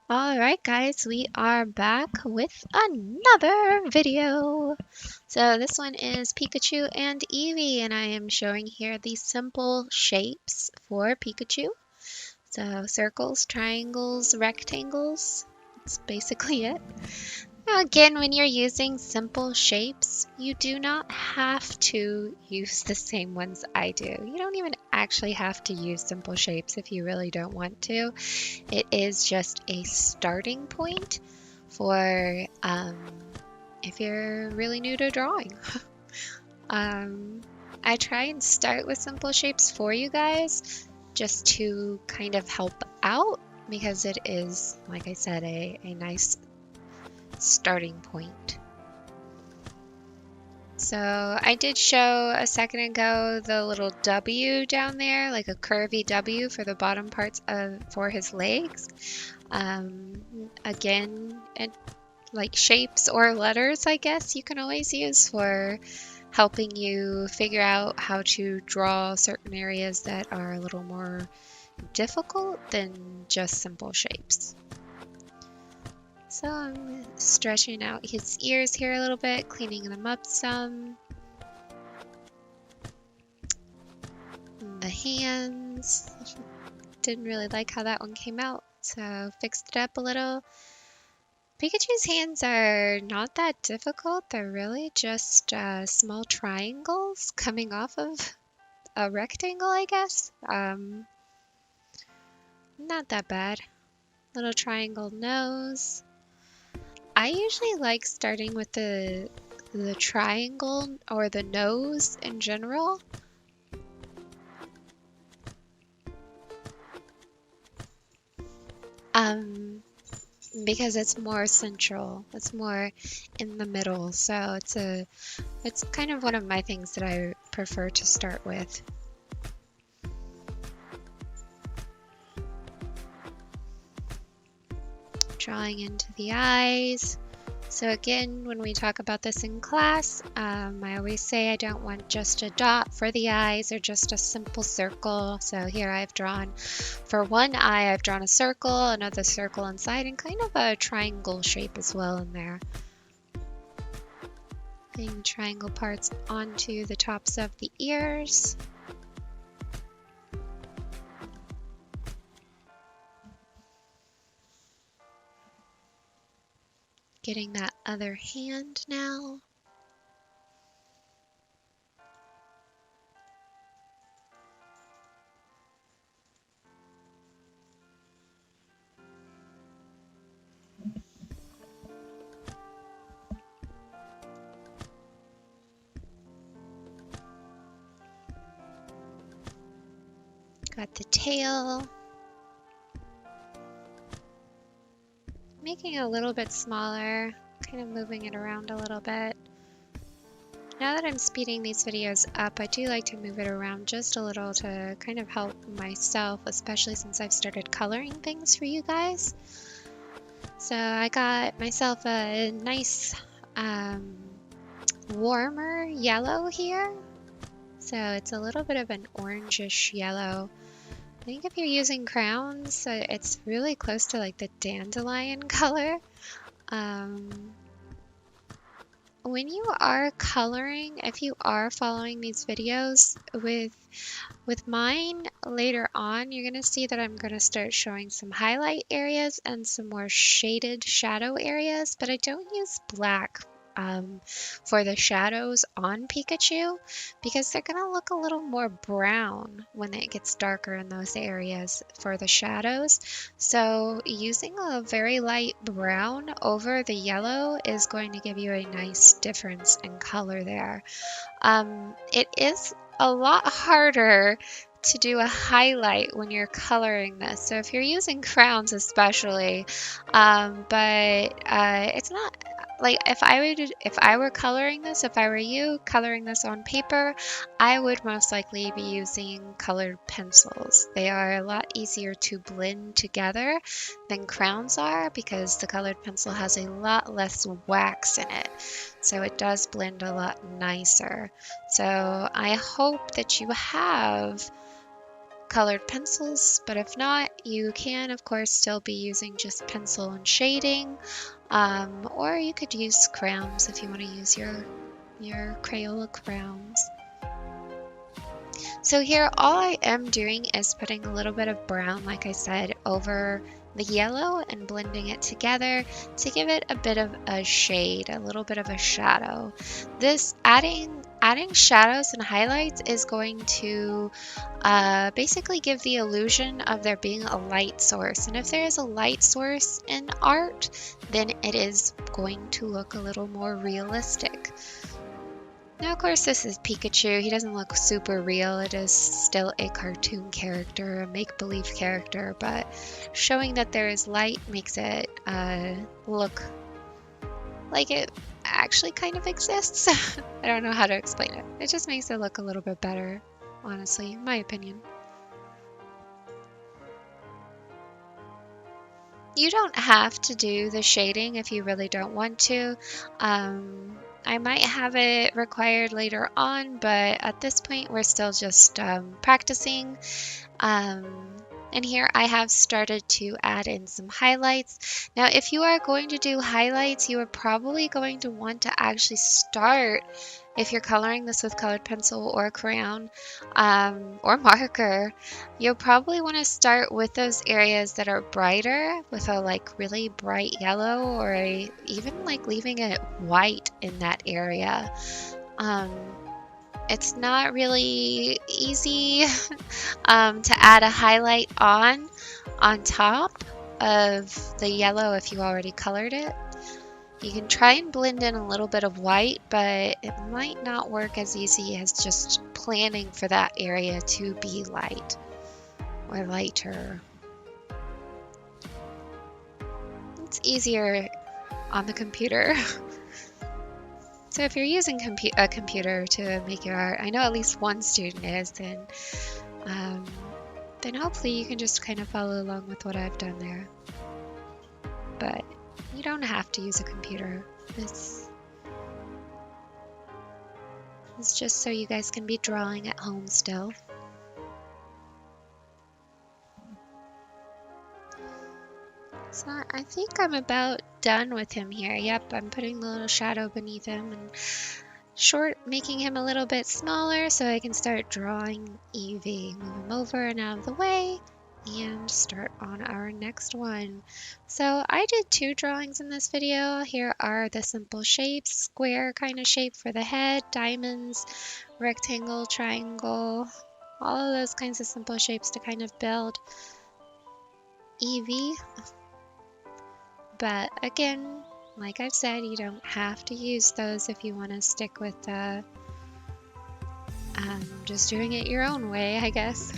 Alright guys, we are back with another video. So this one is Pikachu and Eevee, and I am showing here the simple shapes for Pikachu. So circles, triangles, rectangles, that's basically it. Now again, when you're using simple shapes, you do not have to use the same ones I do. You don't even actually have to use simple shapes if you really don't want to. It is just a starting point for if you're really new to drawing. um, I try and start with simple shapes for you guys just to kind of help out because it is, like I said, a nice starting point. So I did show a second ago the little W down there, like a curvy W for the bottom parts for his legs. Again, like shapes or letters, I guess you can always use for helping you figure out how to draw certain areas that are a little more difficult than just simple shapes. So I'm stretching out his ears here a little bit, cleaning them up some. And the hands, didn't really like how that one came out, so fixed it up a little. Pikachu's hands are not that difficult. They're really just small triangles coming off of a rectangle, I guess. Not that bad. Little triangle nose. I usually like starting with the triangle or the nose in general. Because it's more central, it's more in the middle, so it's kind of one of my things that I prefer to start with. Drawing into the eyes. So again, when we talk about this in class, I always say I don't want just a dot for the eyes or just a simple circle. So here I've drawn, for one eye, I've drawn a circle, another circle inside, and kind of a triangle shape as well in there. Getting triangle parts onto the tops of the ears. Getting that other hand now. Got the tail. Making it a little bit smaller, kind of moving it around a little bit. Now that I'm speeding these videos up, I do like to move it around just a little to kind of help myself, especially since I've started coloring things for you guys. So I got myself a nice warmer yellow here. So it's a little bit of an orangish yellow. I think if you're using crowns, it's really close to like the dandelion color. When you are coloring, if you are following these videos with mine later on, you're going to see that I'm going to start showing some highlight areas and some more shaded shadow areas, but I don't use black for the shadows on Pikachu because they're going to look a little more brown when it gets darker in those areas for the shadows. So using a very light brown over the yellow is going to give you a nice difference in color there. It is a lot harder to do a highlight when you're coloring this. So if you're using crowns especially, but it's not like if I were coloring this, if I were you coloring this on paper, I would most likely be using colored pencils. They are a lot easier to blend together than crowns are because the colored pencil has a lot less wax in it. So it does blend a lot nicer. So I hope that you have colored pencils, but if not, you can of course still be using just pencil and shading, or you could use crayons if you want to use your Crayola crayons. So here all I am doing is putting a little bit of brown, like I said, over the yellow and blending it together to give it a bit of a shade, a little bit of a shadow. This adding shadows and highlights is going to basically give the illusion of there being a light source. And if there is a light source in art, then it is going to look a little more realistic. Now, of course, this is Pikachu. He doesn't look super real. It is still a cartoon character, a make-believe character, but showing that there is light makes it look like it actually kind of exists. I don't know how to explain it. It just makes it look a little bit better, honestly, in my opinion. You don't have to do the shading if you really don't want to. I might have it required later on, but at this point we're still just practicing. And here I have started to add in some highlights. Now, if you are going to do highlights, you are probably going to want to actually start, if you're coloring this with colored pencil or crayon or marker, you'll probably want to start with those areas that are brighter with a like really bright yellow, or even like leaving it white in that area. It's not really easy to add a highlight on top of the yellow if you already colored it. You can try and blend in a little bit of white, but it might not work as easy as just planning for that area to be light or lighter. It's easier on the computer. So if you're using a computer to make your art, I know at least one student is, then hopefully you can just kind of follow along with what I've done there. But you don't have to use a computer. It's just so you guys can be drawing at home still. So I think I'm about done with him here. Yep, I'm putting the little shadow beneath him and making him a little bit smaller so I can start drawing Eevee. Move him over and out of the way and start on our next one. So I did 2 drawings in this video. Here are the simple shapes: square kind of shape for the head, diamonds, rectangle, triangle, all of those kinds of simple shapes to kind of build Eevee. But again, like I've said, you don't have to use those if you want to stick with just doing it your own way, I guess.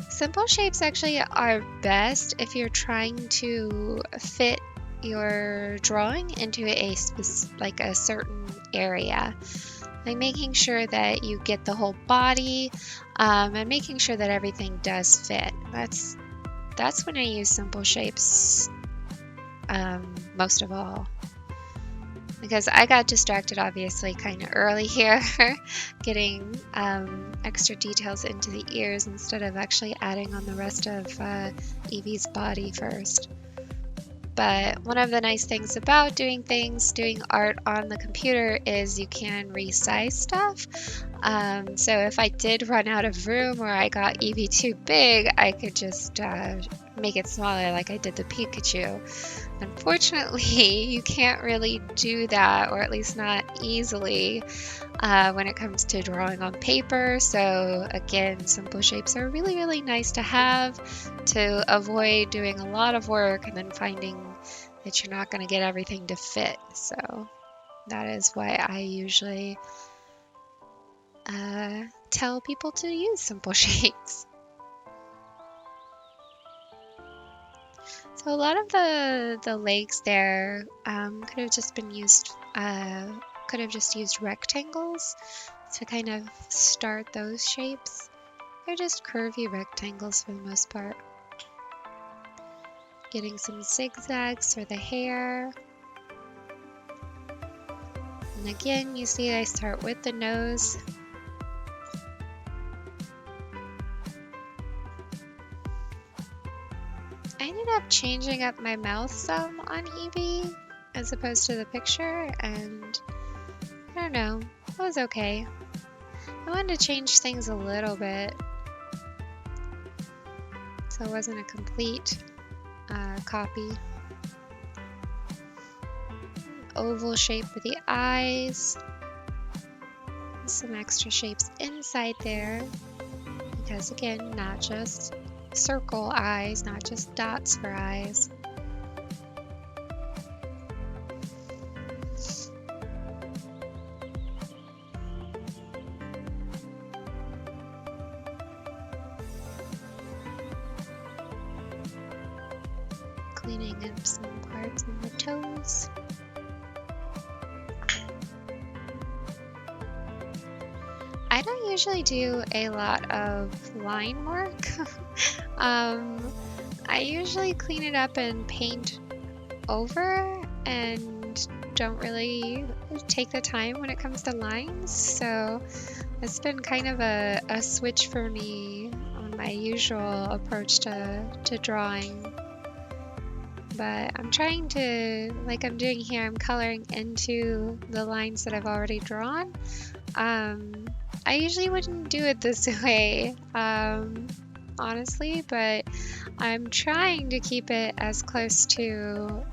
Simple shapes actually are best if you're trying to fit your drawing into a certain area. Like making sure that you get the whole body and making sure that everything does fit. That's when I use simple shapes most of all, because I got distracted obviously kind of early here getting extra details into the ears instead of actually adding on the rest of Eevee's body first. But one of the nice things about doing art on the computer is you can resize stuff. So if I did run out of room or I got Eevee too big, I could just make it smaller like I did the Pikachu. Unfortunately, you can't really do that, or at least not easily, when it comes to drawing on paper. So again, simple shapes are really, really nice to have to avoid doing a lot of work and then finding that you're not going to get everything to fit. So that is why I usually tell people to use simple shapes. So a lot of the legs there could have just been used, could have just used rectangles to kind of start those shapes. They're just curvy rectangles for the most part. Getting some zigzags for the hair. And again, you see I start with the nose. changing up my mouth some on Eevee as opposed to the picture, and I don't know, it was okay. I wanted to change things a little bit so it wasn't a complete copy. Oval shape with the eyes. Some extra shapes inside there because again, not just circle eyes, not just dots for eyes. Cleaning up some parts on the toes. I don't usually do a lot of line work. I usually clean it up and paint over and don't really take the time when it comes to lines. So it's been kind of a switch for me on my usual approach to drawing. But I'm trying to, like I'm doing here, I'm coloring into the lines that I've already drawn. I usually wouldn't do it this way, honestly, but I'm trying to keep it as close to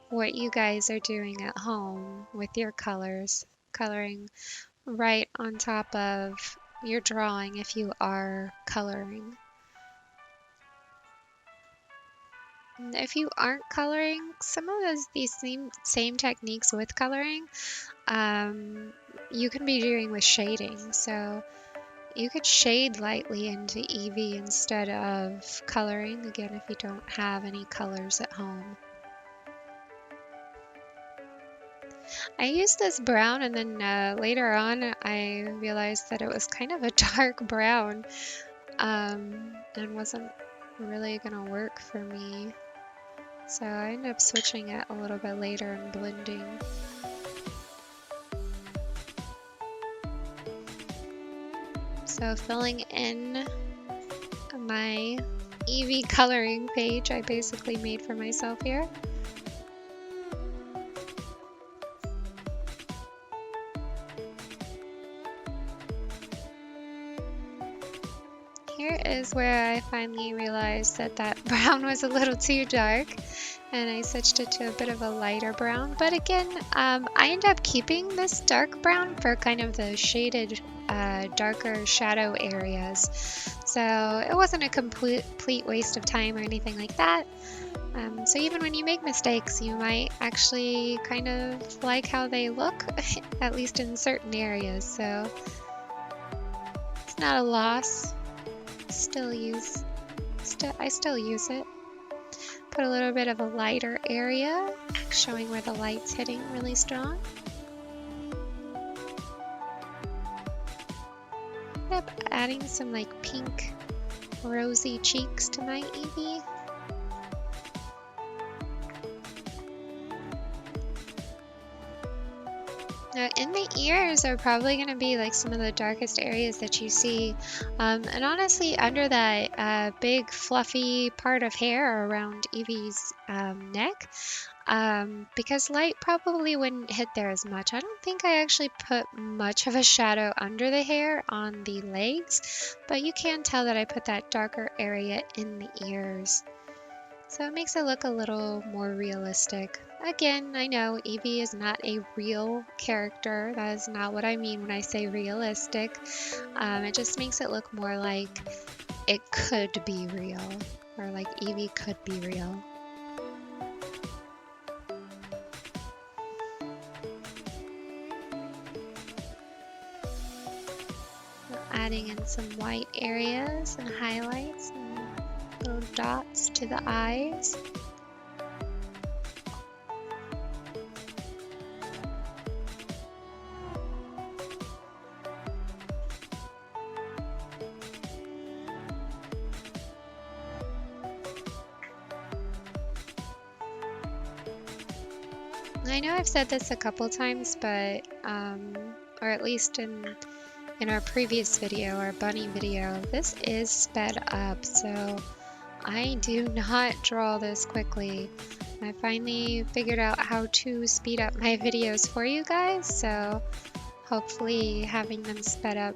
what you guys are doing at home with your colors, coloring right on top of your drawing if you are coloring. If you aren't coloring, some of these same techniques with coloring, you can be doing with shading. So you could shade lightly into Eevee instead of coloring, again, if you don't have any colors at home. I used this brown and then later on I realized that it was kind of a dark brown and wasn't really gonna work for me. So I ended up switching it a little bit later and blending. So filling in my Eevee coloring page I basically made for myself here. Here is where I finally realized that that brown was a little too dark and I switched it to a bit of a lighter brown. But again, I ended up keeping this dark brown for kind of the shaded darker shadow areas. So it wasn't a complete waste of time or anything like that. So even when you make mistakes, you might actually kind of like how they look, at least in certain areas. So it's not a loss. I still use it. Put a little bit of a lighter area, showing where the light's hitting really strong. End up adding some like pink rosy cheeks to my Eevee. Now in the ears are probably going to be like some of the darkest areas that you see. And honestly, under that big fluffy part of hair around Eevee's neck, because light probably wouldn't hit there as much. I don't think I actually put much of a shadow under the hair on the legs, but you can tell that I put that darker area in the ears. So it makes it look a little more realistic. Again, I know Eevee is not a real character. That is not what I mean when I say realistic. It just makes it look more like it could be real, or like Eevee could be real. Adding in some white areas and highlights and little dots to the eyes. I know I've said this a couple times, but or at least in our previous video, our bunny video, this is sped up. So I do not draw this quickly. I finally figured out how to speed up my videos for you guys, so hopefully having them sped up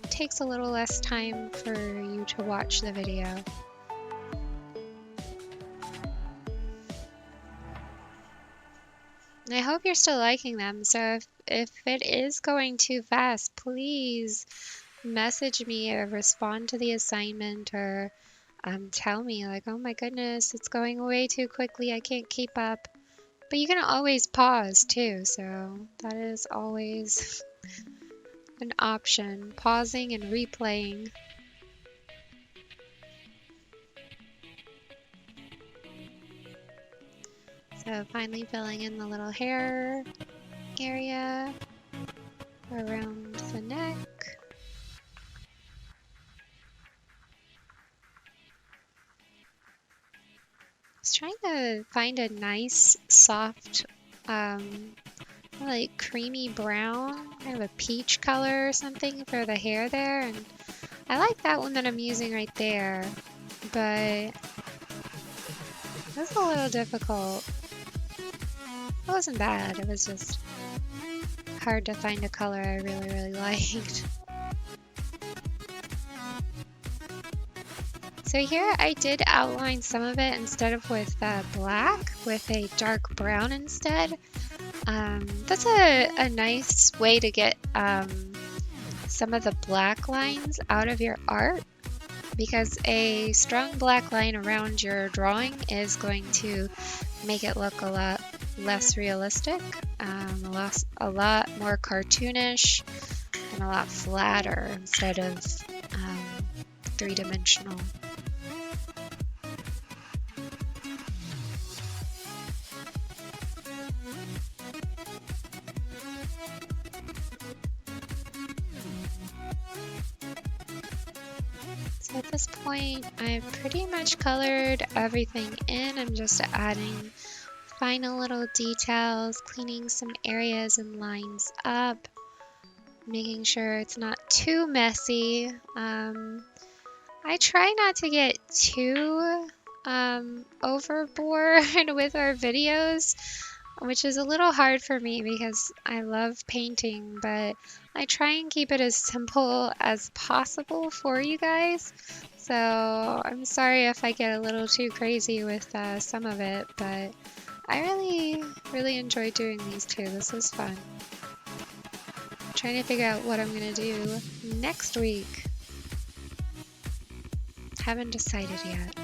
takes a little less time for you to watch the video. I hope you're still liking them, so if it is going too fast, please message me or respond to the assignment or tell me like, oh my goodness, it's going way too quickly, I can't keep up. But you can always pause too, so that is always an option, pausing and replaying. So finally filling in the little hair area around the neck. I was trying to find a nice, soft, like creamy brown, kind of a peach color or something for the hair there, and I like that one that I'm using right there, but that's a little difficult. It wasn't bad, it was just hard to find a color I really liked. So here I did outline some of it instead of with black, with a dark brown instead. That's a nice way to get some of the black lines out of your art, because a strong black line around your drawing is going to make it look a lot less realistic, a lot more cartoonish, and a lot flatter instead of three-dimensional. So at this point, I've pretty much colored everything in. I'm just adding final little details, cleaning some areas and lines up, making sure it's not too messy. I try not to get too overboard with our videos, which is a little hard for me because I love painting, but I try and keep it as simple as possible for you guys. So I'm sorry if I get a little too crazy with some of it, but I really enjoy doing these too. This is fun. I'm trying to figure out what I'm gonna do next week. Haven't decided yet.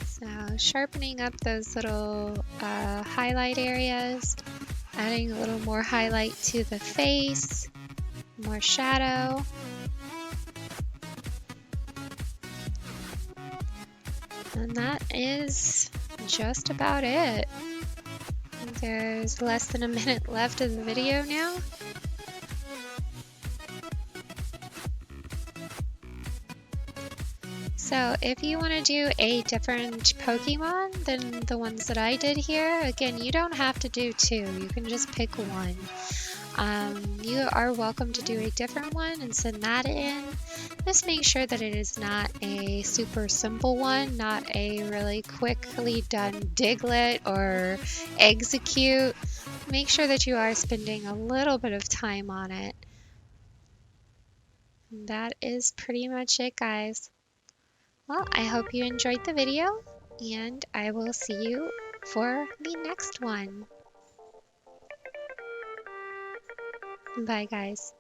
So sharpening up those little highlight areas, adding a little more highlight to the face, more shadow. And that is just about it. There's less than a minute left of the video now. So if you want to do a different Pokemon than the ones that I did here, again, you don't have to do two, you can just pick one. You are welcome to do a different one and send that in. Just make sure that it is not a super simple one, not a really quickly done Diglett or Execute. Make sure that you are spending a little bit of time on it. And that is pretty much it, guys. Well, I hope you enjoyed the video, and I will see you for the next one. Bye, guys.